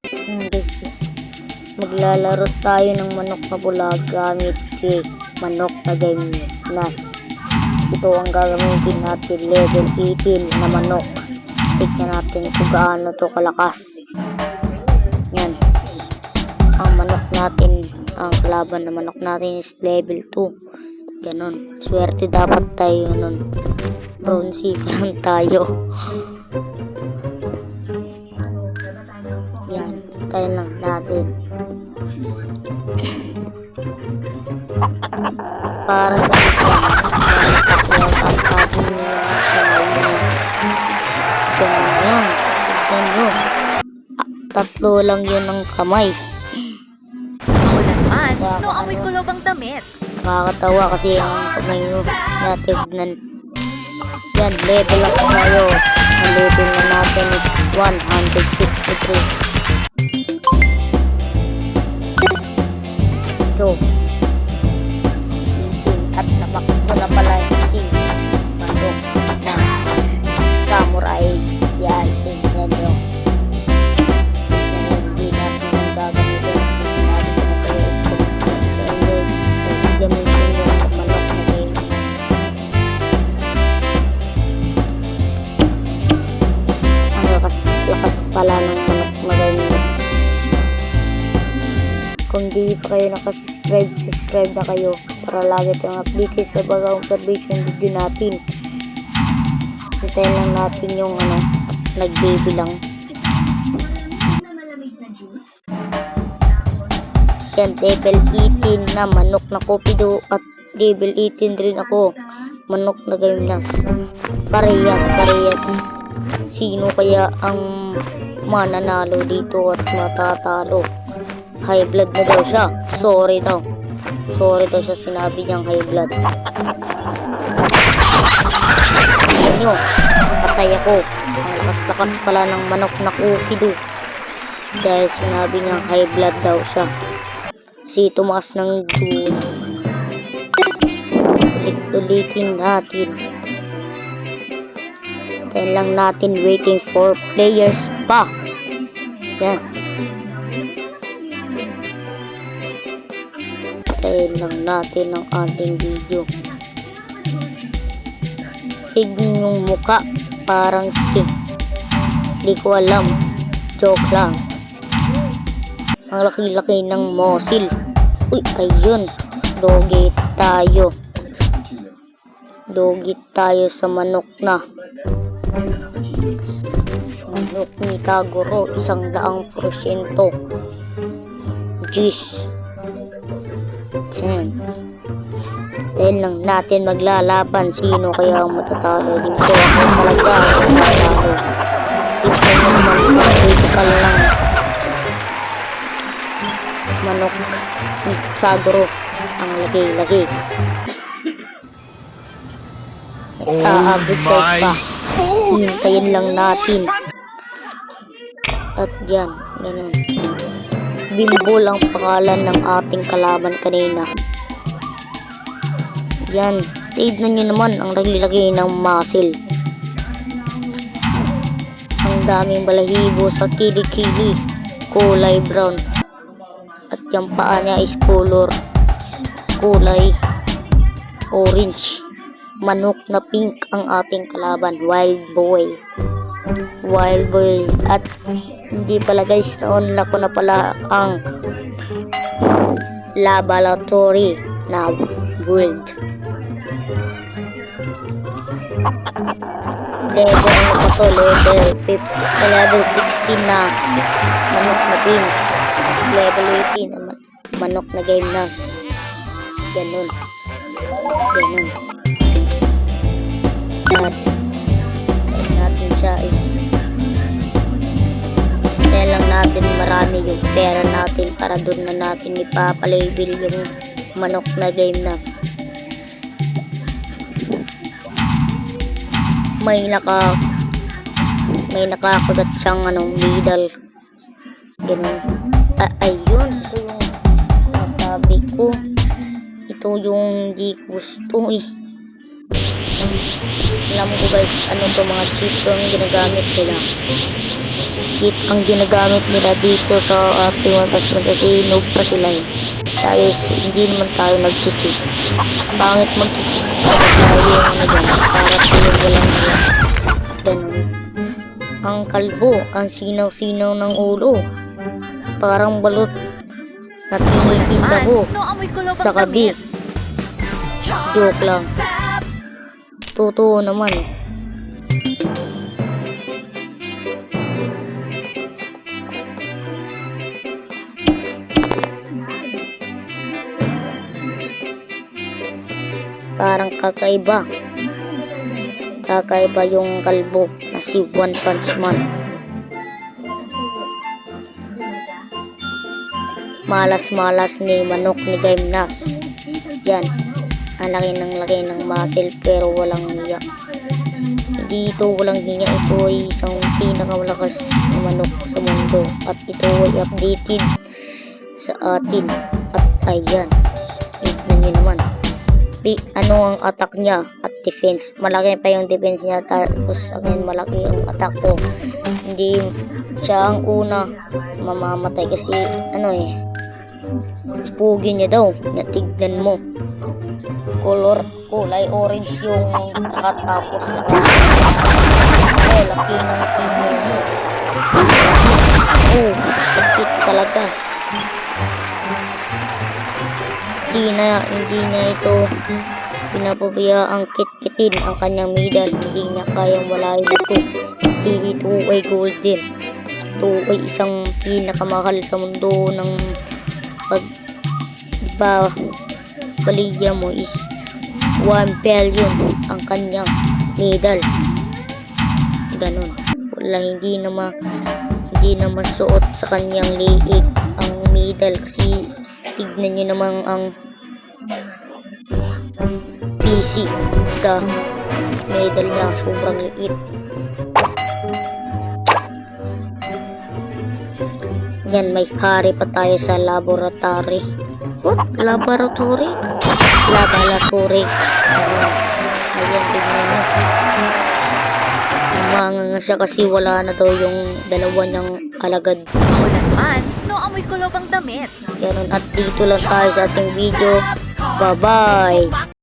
Guys, maglalaro tayo ng manok na bula gamit si manok na Gymnas. Ito ang gagamitin natin, level 18 na manok. Tignan natin kung gaano to kalakas. Yan. Ang manok natin, ang kalaban na manok natin is level 2. Ganon. Swerte dapat tayo nun. Bronze pa lang tayo. Yan. Tayo lang natin. Para sa ganyan. Ganyan. Tatlo lang yun ng kamay. Naman, no amoy kulob ang damit. Nakakatawa kasi ang kamay nyo natignan. Yan, level up tayo. Ang level na natin is 163. Ito. At napakit ko na pala si manok na samurai. Yan, tingnan nyo. Hindi natin ang gagamitin. Sinabi ko na kayo ito. So, guys, gamitin nyo ang manok na Gymnas. Ang lakas pala ng manok na Gymnas. Kung di pa kayo nakasubscribe, subscribe na kayo para lagi tayong updated sa bagong observation video natin. Hintayin lang natin yung nag-baby lang. Yan, level 18 na manok na Cupido at level 18 rin ako, manok na Gymnas. Parehas. Sino kaya ang mananalo dito at matatalo? High blood na daw siya. Sorry daw siya, sinabi niyang high blood. Ayan nyo, patay ako. Ang lakas-lakas pala ng manok na Cupido. Dahil sinabi niyang high blood daw siya. Kasi tumaas ng dulo. Ulit-ulitin natin. Tayo lang natin waiting for players pa. Yan. Tayo lang natin ang ating video. Tignan yung muka. Parang stick. Di ko alam. Joke lang. Ang laki-laki ng mosil. Uy, ayun. Dogit tayo. Dogit tayo sa manok na. Manok ni Kaguro, 100%. Jeez. Dahil lang natin maglalaban. Sino kaya ang matatalo dito? Ako talaga ang matatalo. Dito naman critical lang. Manok ni Kaguro, ang laki-laki. Nag-a-advertise pa. Hintayin lang natin. At yan, ganun. Bimbol ang pangalan ng ating kalaban kanina. Yan, tignan nyo naman ang lagi-lagi ng muscle. Ang daming balahibo sa kilikili, kulay brown. At yung paa niya is kulay orange. Manok na pink ang ating kalaban, wild boy. At hindi pala guys, na-unlock ko na pala ang laboratory na world. Level 16 na manok na pink. Level 18 na manok na Gymnas. Ganun. Natin siya is kaya lang natin marami yung pera natin para doon na natin ipapalabel yung manok na Gymnas. May nakakagat siyang medal. Ganun. Ayun, ito yung sabi ko. Ito yung hindi gusto Alam ko guys, ano to mga cheat to ang ginagamit nila. Cheat ang ginagamit nila dito sa ating attachment kasi noob pa sila eh. Guys, hindi naman tayo nag-cheat. Pangit mag-cheat. Tayo yung ano dyan, para tulong walang nila. Ganun. Ang kalbo, ang sinaw-sinaw ng ulo. Parang balot na tinitinda ko No amoy ko lobang sa kabi. damit. Joke lang. Totoo naman. Parang kakaiba. Kakaiba yung kalbo na si One Punch Man. Malas-malas ni manok ni Gaimnas. Yan. Ang laki ng muscle pero walang hiya. Hindi ito walang hiya. Ito ay isang pinakamalakas na manok sa mundo. At ito ay updated sa atin. At ayan. Tignan nyo naman. Ano ang attack niya at defense. Malaki pa yung defense niya. Tapos akin malaki ang attack ko. Hindi siya ang una mamamatay kasi ano eh. Pugi niya daw. Natignan mo. Kulay orange yung nakatapos na oh, laki ng timo mo. Oh, sakit talaga. Hindi niya ito pinapabaya ang kitkitin ang kanyang medal. Hindi niya kayang walain ito kasi ito ay golden. Ito ay isang pinakamahal sa mundo ng baligya mo is 1 billion ang kanyang medal. Ganon. Wala, hindi na masuot sa kanyang liig ang medal kasi tignan nyo naman ang PC sa medal niya, sobrang liit. Yan, may carry pa tayo sa laboratory. What? Laboratory? Laboratory. Ayan, tignan nyo. Umanga nga siya kasi wala na daw yung dalawa niyang alagad. Ako naman, no amoy ko lobang damit. Ganun, at dito lang tayo sa ating video. Bye-bye!